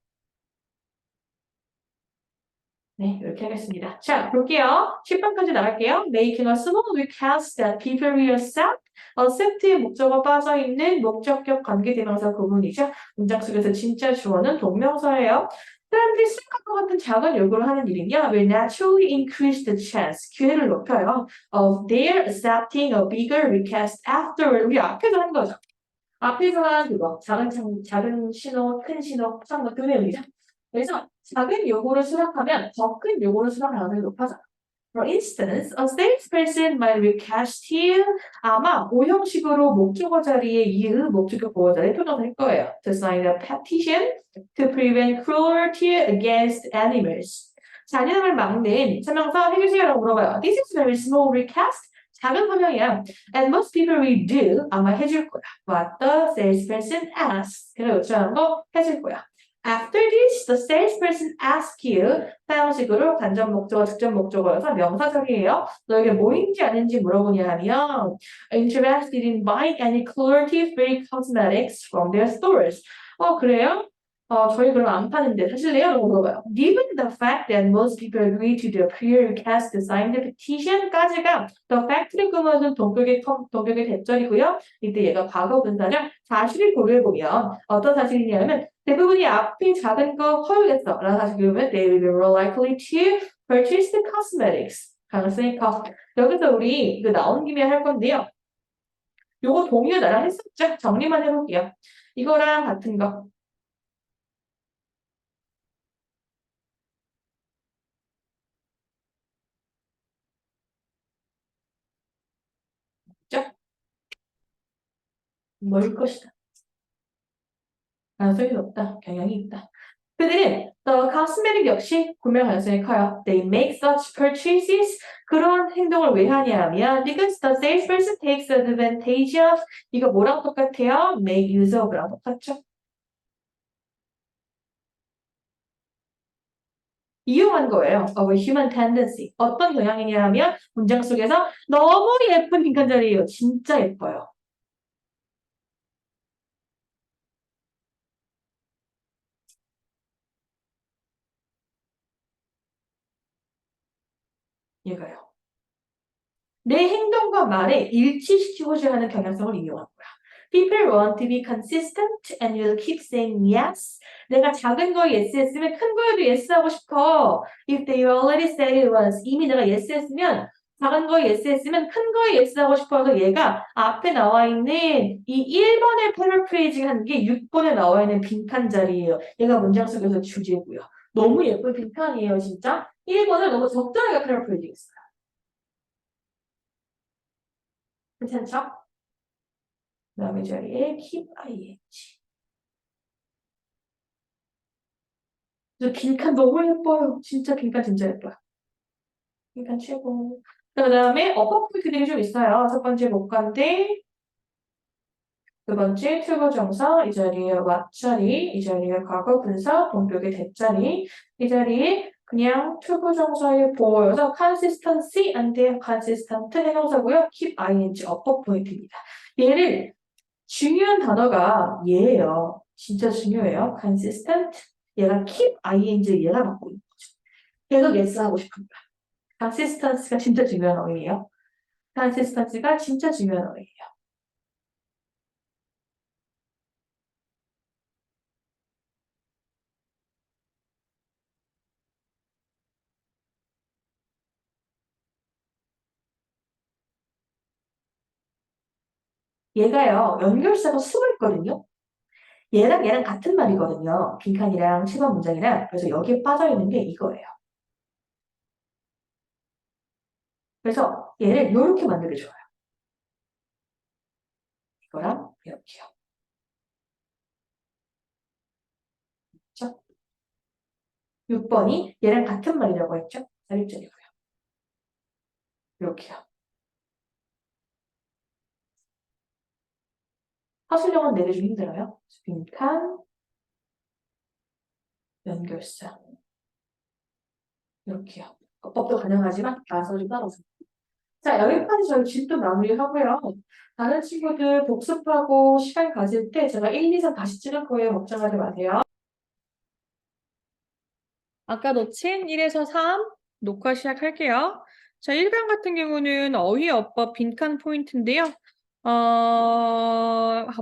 네, 이렇게 하겠습니다. 자, 볼게요. 10번까지 나갈게요. Making a small recast that people will accept. accept의 목적어 빠져있는 목적격 관계대명사 구문이죠. 문장 속에서 진짜 주어는 동명사예요. 사람들이 생각할 것 같은 작은 요구를 하는 일은요. will naturally increase the chance. 기회를 높여요. of their accepting a bigger request afterward. 우리 앞에서 한 거죠. 앞에서 한 그거. 작은 신호, 큰 신호, 상관 그 내용이죠. 그래서 작은 요구를 수락하면 더 큰 요구를 수락할 가능성이 높아져요. For instance, a salesperson might request you 아마 오형식으로 목적어 자리에 you 목적격 보호 자리에 표현할 거예요. To sign a petition to prevent cruelty against animals. 잔인함을 막는 설명서 해주세요라고 물어봐요. This is very small request. 작은 서명이야. And most people will do 아마 해줄 거야. What the salesperson asks. 그래서 요청하는 거 해줄 거야. After this, the salesperson asks you 사용식으로 간접 목적어, 직접 목적어여서 명사절이에요. 너에게 뭐인지 아닌지 물어보냐 하면 interested in buying any cruelty-free cosmetics from their stores. 그래요? 저희 그럼 안 파는데 사실래요? 라고 물어봐요. Given the fact that most people agree to the peer request to sign the petition까지가 the fact를 끊어준 동격의 대절이고요. 이때 얘가 과거 분사냐 사실을 고려해보면 어떤 사실이냐면 대부분이 앞이 작은 거 허용했어 라는 사실을 보면 they will be more likely to purchase the cosmetics. 가능성이 커. 여기서 우리 이거 나온 김에 할 건데요. 요거 동의어 나랑 했었죠? 정리만 해볼게요. 이거랑 같은 거. 죠? 뭘 것이다. 가능성이 높다. 경향이 있다. 그들은 the cosmetic 역시 구매 가능성이 커요. They make such purchases. 그런 행동을 왜 하냐면 because the salesperson takes advantage of 이거 뭐랑 똑같아요? make use of랑 똑같죠? 이용한 거예요. of a human tendency. 어떤 경향이냐 하면 문장 속에서 너무 예쁜 빈칸자리예요. 진짜 예뻐요. 얘가요. 내 행동과 말에 일치시키고자 하는 경향성을 이용한 거야. People want to be consistent and will keep saying yes. 내가 작은 거에 yes 했으면 큰 거에도 yes 하고 싶어. If they already said it once. 이미 내가 yes 했으면 작은 거에 yes 했으면 큰 거에 yes 하고 싶어서 얘가 앞에 나와 있는 이 1번에 paraphrasing 하는 게 6번에 나와 있는 빈칸 자리예요. 얘가 문장 속에서 주제고요. 너무 예쁜 빈칸이에요, 진짜. 1번을 너무 적절하게 paraphrasing 했어요. 괜찮죠? 그다음에 자리에 keep ing. 저 빈칸 너무 예뻐요. 진짜 빈칸 진짜 예뻐요. 빈칸 최고. 그다음에 어법 포인트들이 좀 있어요. 첫 번째 목관대, 두 번째 투부정사, 이 자리에 왓자리, 이 자리에 과거 분사, 동격의 대자리, 이 자리에 그냥 투부정사의 보어여서 consistency and consistent 해명사고요. keep ing 어법 포인트입니다. 얘를 중요한 단어가 얘예요. 진짜 중요해요. consistent. 얘가 keep ing 얘가 갖고 있는 거죠. 계속 yes 하고 싶은 거야. consistency가 진짜 중요한 어휘예요. consistency가 진짜 중요한 어휘예요. 얘가요. 연결사가 숨어 있거든요. 얘랑 얘랑 같은 말이거든요. 빈칸이랑 7번 문장이랑. 그래서 여기에 빠져있는 게 이거예요. 그래서 얘를 이렇게 만들기 좋아요. 이거랑 이렇게요. 그렇죠? 6번이 얘랑 같은 말이라고 했죠? 삽입절이고요. 이렇게요. 하수령은 내기 좀 힘들어요. 빈칸, 연결사. 이렇게요. 어법도 가능하지만 나서 좀 따라서. 자, 여기까지 저희 진도 마무리하고요. 다른 친구들 복습하고 시간 가질 때 제가 1, 2, 3 다시 찍을 거예요. 걱정하지 마세요. 아까 놓친 1에서 3 녹화 시작할게요. 자, 1강 같은 경우는 어휘어법 빈칸 포인트인데요.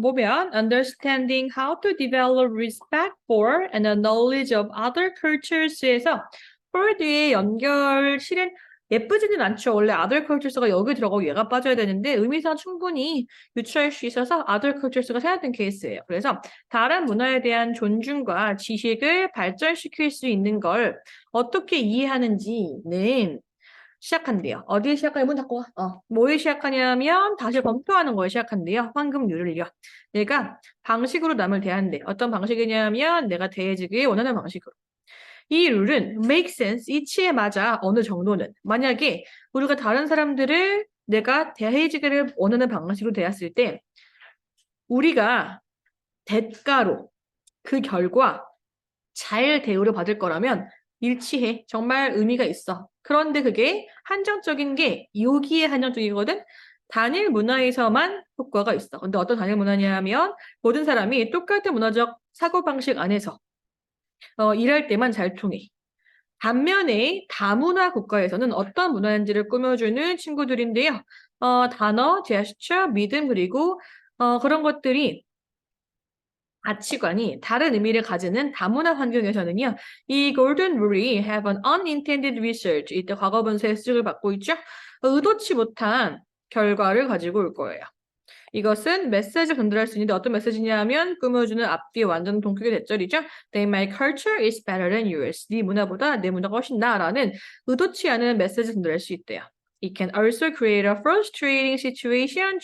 보면 understanding how to develop respect for and a knowledge of other cultures에서 for 뒤에 연결 실은 예쁘지는 않죠. 원래 other cultures가 여기 들어가고 얘가 빠져야 되는데 의미상 충분히 유추할 수 있어서 other cultures가 생략된 케이스예요. 그래서 다른 문화에 대한 존중과 지식을 발전시킬 수 있는 걸 어떻게 이해하는지는 시작한대요. 어디에 시작하냐? 문 닫고 와. 뭐에 시작하냐면 다시 검토하는 거에 시작한대요. 황금률을요. 내가 방식으로 남을 대한대. 어떤 방식이냐면 내가 대해주길 원하는 방식으로. 이 룰은 make sense, 이치에 맞아 어느 정도는. 만약에 우리가 다른 사람들을 내가 대해주기를 원하는 방식으로 대했을 때 우리가 대가로 그 결과 잘 대우를 받을 거라면 일치해. 정말 의미가 있어. 그런데 그게 한정적인 게 여기에 한정적이거든. 단일 문화에서만 효과가 있어. 근데 어떤 단일 문화냐면 모든 사람이 똑같은 문화적 사고방식 안에서 일할 때만 잘 통해. 반면에 다문화 국가에서는 어떤 문화인지를 꾸며주는 친구들인데요. 단어, 제스처, 믿음 그리고 그런 것들이 가치관이 다른 의미를 가지는 다문화 환경에서는요. 이 golden rule이 have an unintended result. 이때 과거 분사의 수식을 받고 있죠. 의도치 못한 결과를 가지고 올 거예요. 이것은 메시지를 전달할 수 있는데 어떤 메시지냐면 꾸며주는 앞뒤 완전 동격의 대절이죠. Then my culture is better than yours. 네 문화보다 내 문화가 훨씬 나아라는 의도치 않은 메시지를 전달할 수 있대요. It can also create a frustrating situation.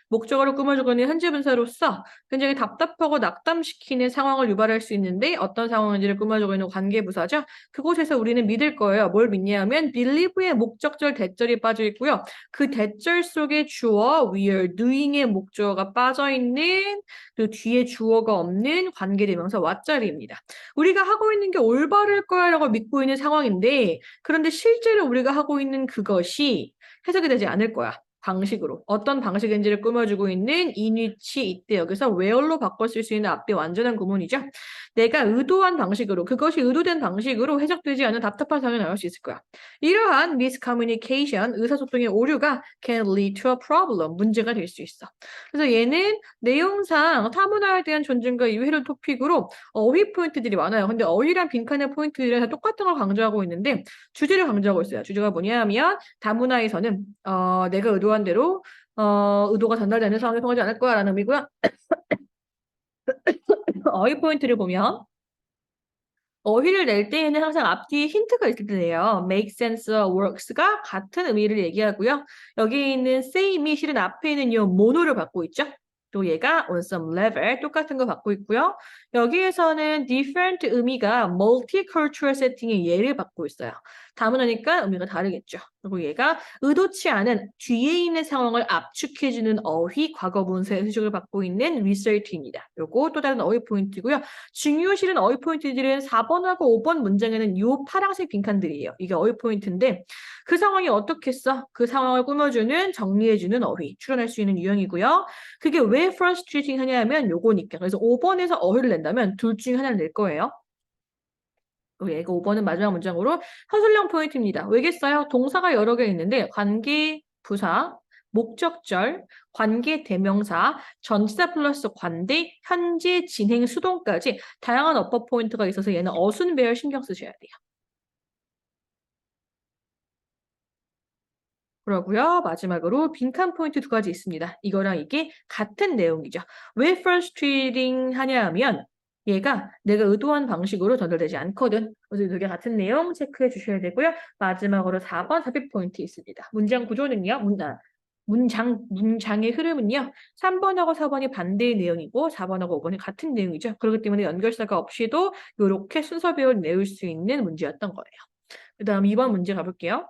목적어를 꾸며주거니 현재 분사로서 굉장히 답답하고 낙담시키는 상황을 유발할 수 있는데 어떤 상황인지를 꾸며주고 있는 관계부사죠. 그곳에서 우리는 믿을 거예요. 뭘 믿냐면 believe의 목적절 대절이 빠져 있고요. 그 대절 속에 주어 we are doing의 목적어가 빠져 있는 그 뒤에 주어가 없는 관계대명사 what자리입니다. 우리가 하고 있는 게 올바를 거야라고 믿고 있는 상황인데 그런데 실제로 우리가 하고 있는 그것이 해석이 되지 않을 거야. 방식으로 어떤 방식인지를 꾸며주고 있는 인위치 이때 여기서 where로 바꿔 쓸 수 있는 앞뒤 완전한 구문이죠. 내가 의도한 방식으로 그것이 의도된 방식으로 해석되지 않은 답답한 상황이 나올 수 있을 거야. 이러한 miscommunication 의사소통의 오류가 can lead to a problem 문제가 될 수 있어. 그래서 얘는 내용상 타문화에 대한 존중과 이해를 토픽으로 어휘 포인트들이 많아요. 근데 어휘랑 빈칸의 포인트들이 똑같은 걸 강조하고 있는데 주제를 강조하고 있어요. 주제가 뭐냐면 다문화에서는 내가 의도한 대로 의도가 전달되는 상황이 통하지 않을 거야라는 의미고요. 어휘 포인트를 보면 어휘를 낼 때에는 항상 앞뒤에 힌트가 있을 때예요. make sense, works가 같은 의미를 얘기하고요. 여기 있는 same이 실은 앞에 있는 이 mono를 받고 있죠. 또 얘가 on some level 똑같은 거 받고 있고요. 여기에서는 different 의미가 multicultural 세팅의 예를 받고 있어요. 다문화니까 의미가 다르겠죠. 그리고 얘가 의도치 않은 뒤에 있는 상황을 압축해주는 어휘 과거 분사의 수식을 받고 있는 result입니다. 요거 또 다른 어휘 포인트고요. 중요시는 어휘 포인트들은 4번하고 5번 문장에는 이 파란색 빈칸들이에요. 이게 어휘 포인트인데 그 상황이 어떻겠어? 그 상황을 꾸며주는 정리해주는 어휘 출연할 수 있는 유형이고요. 그게 왜 frustrating 하냐면 요거니까. 그래서 5번에서 어휘를 낸다면 둘 중에 하나를 낼 거예요. 얘가 5번은 마지막 문장으로 서술형 포인트입니다. 왜겠어요? 동사가 여러 개 있는데 관계 부사, 목적절, 관계 대명사, 전치사 플러스 관대, 현재 진행 수동까지 다양한 어법 포인트가 있어서 얘는 어순 배열 신경 쓰셔야 돼요. 그러고요. 마지막으로 빈칸 포인트 두 가지 있습니다. 이거랑 이게 같은 내용이죠. 왜 frustrating 하냐 하면 얘가 내가 의도한 방식으로 전달되지 않거든. 그래서 이 두 개 같은 내용 체크해 주셔야 되고요. 마지막으로 4번 삽입 포인트 있습니다. 문장 구조는요. 문장의 흐름은요. 3번하고 4번이 반대의 내용이고 4번하고 5번이 같은 내용이죠. 그렇기 때문에 연결사가 없이도 이렇게 순서별로 내울 수 있는 문제였던 거예요. 그 다음 2번 문제 가볼게요.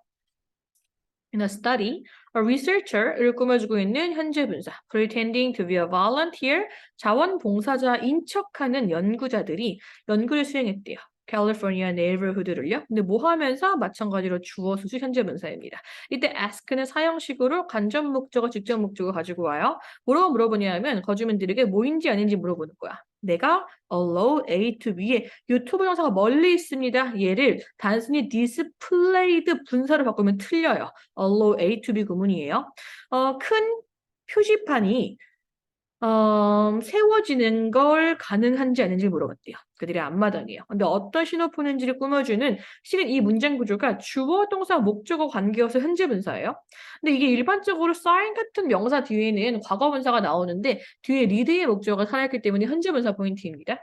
In a study, a researcher를 꾸며주고 있는 현재 분사, pretending to be a volunteer, 자원봉사자인 척하는 연구자들이 연구를 수행했대요. 캘리포니아 네이버후드를요. 근데 뭐 하면서 마찬가지로 주어 수수 현재 분사입니다. 이때 ask는 사형식으로 간접 목적어, 직접 목적어 가지고 와요. 뭐라고 물어보냐면 거주민들에게 뭐인지 아닌지 물어보는 거야. 내가 allow A to B에 유튜브 영상가 멀리 있습니다. 얘를 단순히 displayed 분사로 바꾸면 틀려요. allow A to B 구문이에요. 큰 표지판이 세워지는 걸 가능한지 아닌지 물어봤대요. 그들의 앞마당이에요. 근데 어떤 신호폰인지를 꾸며주는 실은 이 문장 구조가 주어, 동사, 목적어 관계여서 현재 분사예요. 근데 이게 일반적으로 sign 같은 명사 뒤에는 과거 분사가 나오는데 뒤에 lead의 목적어가 살아있기 때문에 현재 분사 포인트입니다.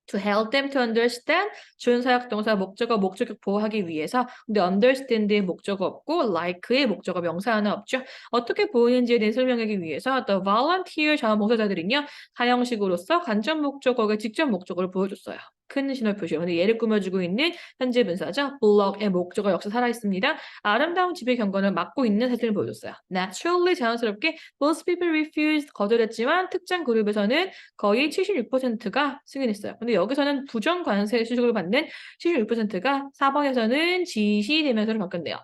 To help them to understand 준사역 동사 목적어 목적격 보호하기 위해서 근데 understand의 목적어 없고 like의 목적어 명사 하나 없죠. 어떻게 보이는지에 대해 설명하기 위해서 the volunteer 자원봉사자들은요 사형식으로서 간접 목적어가 직접 목적어를 보여줬어요. 큰 신호 표시. 근데 얘를 꾸며주고 있는 현재 분사죠. block의 목적어 역시 살아있습니다. 아름다운 집의 경관을 맡고 있는 사진을 보여줬어요. Naturally 자연스럽게 most people refused 거절했지만 특정 그룹에서는 거의 76%가 승인했어요. 근데 여기서는 부정 관세 수식을 받는 76%가 4번에서는 지시대명사로 바뀌었네요.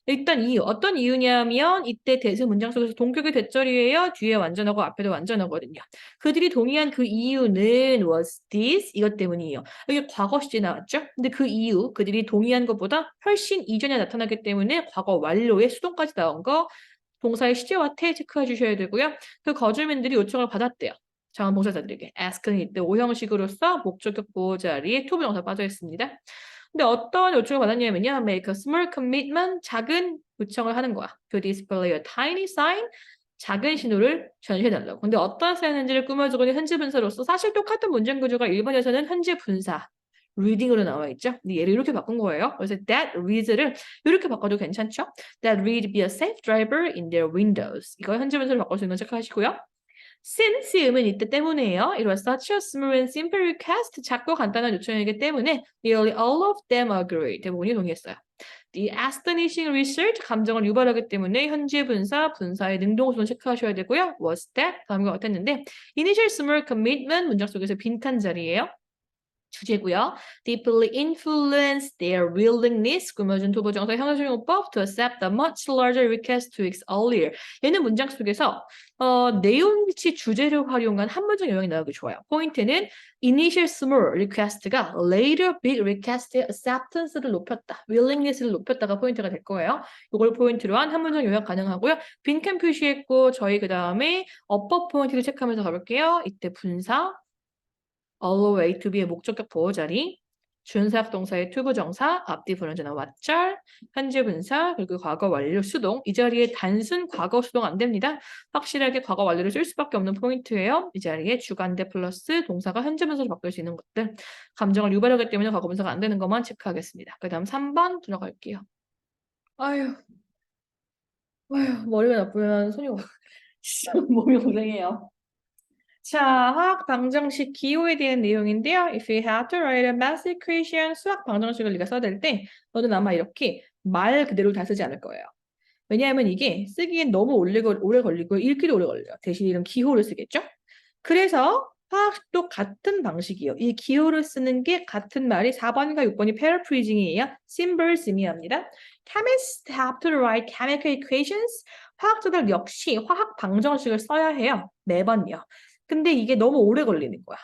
일단 이유, 어떤 이유냐면 이때 대세 문장 속에서 동격의 대절이에요. 뒤에 완전하고 앞에도 완전하거든요. 그들이 동의한 그 이유는 was this 이것 때문이에요. 여기 과거 시제 나왔죠? 근데 그 이유, 그들이 동의한 것보다 훨씬 이전에 나타나기 때문에 과거 완료에 수동까지 나온 거 동사의 시제와 태 체크해 주셔야 되고요. 그 거주민들이 요청을 받았대요. 자원봉사자들에게 ask는 이때 오형식으로서 목적격 보호 자리에 to 부정사 빠져 있습니다. 근데 어떤 요청을 받았냐면요. make a small commitment 작은 요청을 하는 거야. to display a tiny sign 작은 신호를 전시해달라고. 근데 어떤 사연인지를 꾸며주고 있는 현재 분사로서 사실 똑같은 문장 구조가 일본에서는 현재 분사 reading으로 나와 있죠. 근데 얘를 이렇게 바꾼 거예요. 그래서 that reads를 이렇게 바꿔도 괜찮죠? That read be a safe driver in their windows. 이거 현재 분사로 바꿀 수 있는 거 체크하시고요. since음은 이때 때문에요. It was such a small and simple request. 작고 간단한 요청이기 때문에 nearly all of them agreed. 대부분이 동의했어요. The astonishing research 감정을 유발하기 때문에 현재 분사, 분사의 능동성을 체크하셔야 되고요. was that 다음과 같았는데 initial small commitment 문장 속에서 빈칸 자리예요. 주제고요. deeply influence their willingness 꾸며준 투부정사 형용사용법 to accept a much larger request 2 weeks earlier. 얘는 문장 속에서 내용치 주제를 활용한 한 문장 요약이 나오기 좋아요. 포인트는 initial small request가 later big request의 acceptance를 높였다. willingness를 높였다가 포인트가 될 거예요. 이걸 포인트로 한 한 문장 요약 가능하고요. 빈칸 표시했고 저희 그 다음에 어법 포인트를 체크하면서 가볼게요. 이때 분사 allow A to B의 목적격 보호 자리, 준사역 동사의 투부정사, 앞뒤 불완전한 왓절, 현재 분사, 그리고 과거 완료 수동. 이 자리에 단순 과거 수동 안 됩니다. 확실하게 과거 완료를 쓸 수밖에 없는 포인트예요. 이 자리에 주간대 플러스 동사가 현재 분사로 바뀔 수 있는 것들. 감정을 유발하기 때문에 과거 분사가 안 되는 것만 체크하겠습니다. 그 다음 3번 들어갈게요. 아유, 머리가 나쁘면 손이 진짜 몸이 고생해요. 자, 화학 방정식 기호에 대한 내용인데요. If you have to write a math equation, 수학 방정식을 네가 써야 될 때, 너는 아마 이렇게 말 그대로 다 쓰지 않을 거예요. 왜냐하면 이게 쓰기엔 너무 오래 걸리고 읽기도 오래 걸려요. 대신 이런 기호를 쓰겠죠? 그래서 화학식도 같은 방식이에요. 이 기호를 쓰는 게 같은 말이 4번과 6번이 paraphrasing이에요. symbols 의미합니다. Chemists have to write chemical equations. 화학자들 역시 화학 방정식을 써야 해요. 매번요. 근데 이게 너무 오래 걸리는 거야.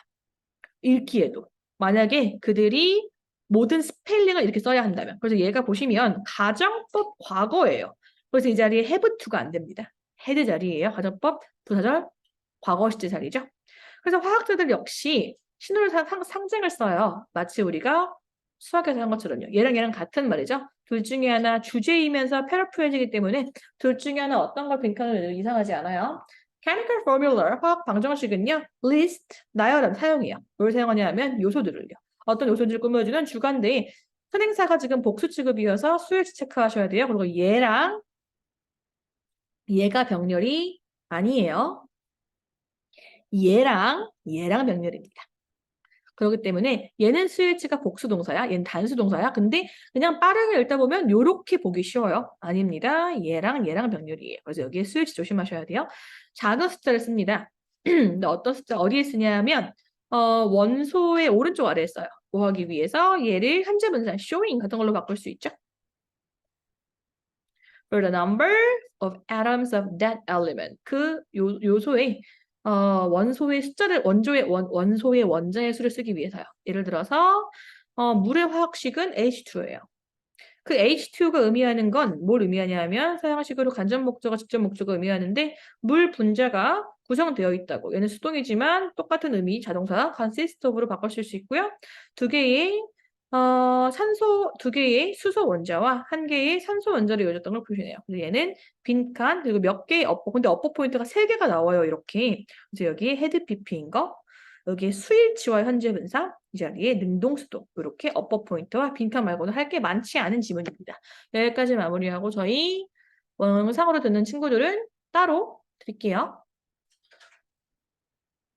읽기에도. 만약에 그들이 모든 스펠링을 이렇게 써야 한다면. 그래서 얘가 보시면 가정법 과거예요. 그래서 이 자리에 have to가 안 됩니다. had 자리예요. 가정법 부사절 과거 시제 자리죠. 그래서 화학자들 역시 신호를 상징을 써요. 마치 우리가 수학에서 한 것처럼요. 얘랑 같은 말이죠. 둘 중에 하나 주제이면서 패러프레이즈이기 때문에 둘 중에 하나 어떤 걸 빈칸을 넣어도 이상하지 않아요. chemical formula, 화학 방정식은요, list, 나열함 사용해요. 뭘 사용하냐 하면 요소들을요. 어떤 요소들을 꾸며주는 주관대에 선행사가 지금 복수 취급이어서 수일치 체크하셔야 돼요. 그리고 얘가 병렬이 아니에요. 얘랑 병렬입니다. 그렇기 때문에 얘는 수일치가 복수 동사야. 얘는 단수 동사야. 근데 그냥 빠르게 읽다 보면 요렇게 보기 쉬워요. 아닙니다. 얘랑 병렬이에요. 그래서 여기에 수일치 조심하셔야 돼요. 작은 숫자를 씁니다. 근데 어떤 숫자 어디에 쓰냐면 원소의 오른쪽 아래에 써요. 뭐 하기 위해서 얘를 현재 분사 showing 같은 걸로 바꿀 수 있죠. For the number of atoms of that element. 그 요소의 원소의 숫자를 원소의 원자의 수를 쓰기 위해서요. 예를 들어서 물의 화학식은 H2예요. 그 H2가 의미하는 건 뭘 의미하냐면 사형식으로 간접 목적어, 직접 목적어 의미하는데 물 분자가 구성되어 있다고. 얘는 수동이지만 똑같은 의미 자동사 consist of로 바꾸실 수 있고요. 두 개의 수소 원자와 한 개의 산소 원자를 이어졌던 걸 표시해요. 그래서 얘는 빈칸 그리고 몇 개의 업보 근데 업보 포인트가 3개가 나와요. 이렇게. 그래서 여기에 헤드 PP인 거 여기에 수일치와 현재 분사, 이 자리에 능동수도 이렇게 업버 포인트와 빈칸 말고는 할 게 많지 않은 지문입니다. 여기까지 마무리하고 저희 영상으로 듣는 친구들은 따로 드릴게요.